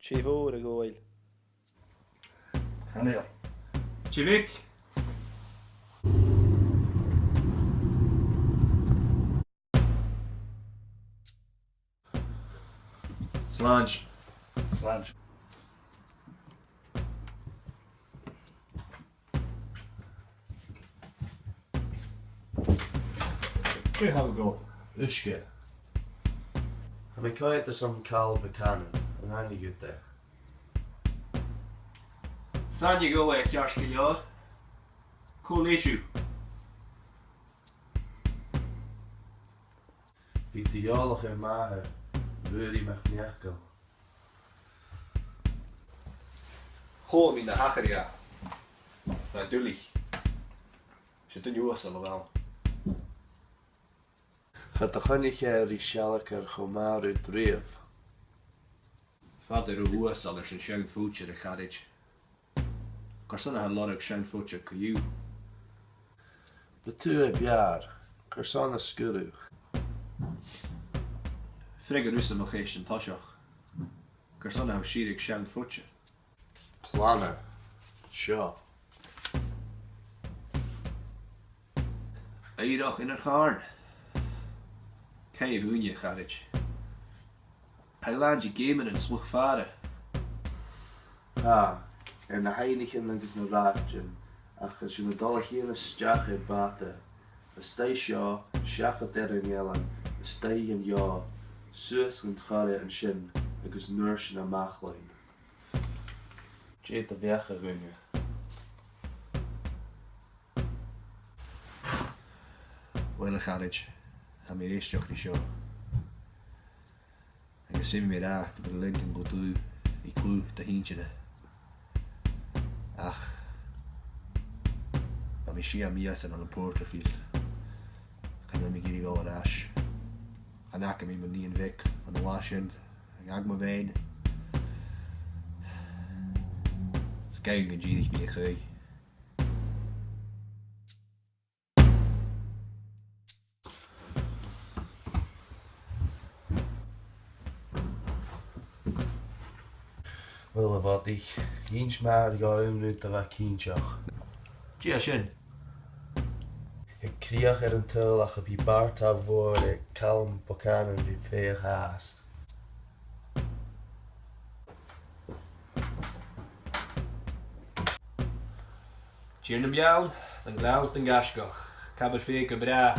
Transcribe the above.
Chifór a gáil. Chanel. Dìrich. Sláinte. Sláinte. Where have we go? Uske. I'm a chaoidh some Carl Buchanan, and I'm a good there. San you go away, Kjarski Yard. Cool issue. Big the yalach in Maher, really McNeachgo. Chom in de hacher ja. Na dìrich. Zit een jongens al wel. Gaat de gannige Richalaker Gomaru Dreef. Vader de hoes al een schoon voetje de garage. Karsana had lot of schoon voetje kuju. Betu jaar, Karsana Skuru. Frege russen nog eens een tasjach. Karsana had schierig schoon voetje. Planner. Shaw. Eirach in een gaarn. Kan je woon je garage. Hij laat je gamen en sloeg varen. En de heinigen langs de raadjen. Ach, als je met alle geen stjach in baten. Een steis ja, schache derren jellen. Een steigen ja, zus en tgarre en shin. Ik is nursje en maaglein. Jeet de weggerunnen. Wel een garage. Gaan we eerst toch die show. En je ziet me daar, de linken goed toe. Ik koe de hintje. Ach. Maar misschien aan mij zijn aan een porterfield. Kan je me hier wel wat ash. En dan kan ik me niet in weg aan de waschen. Ik ga me wijn. Het kijken en dìrich meer gei. Wel wat ik. Eens maar ga nu te wat kindjach. Tja, shin. Ik kreeg een tuilach op je Barta worden kalm Buchanan die veel haast. Tjern hem jaun, dan glaus den gaskach. Kabber feke bra.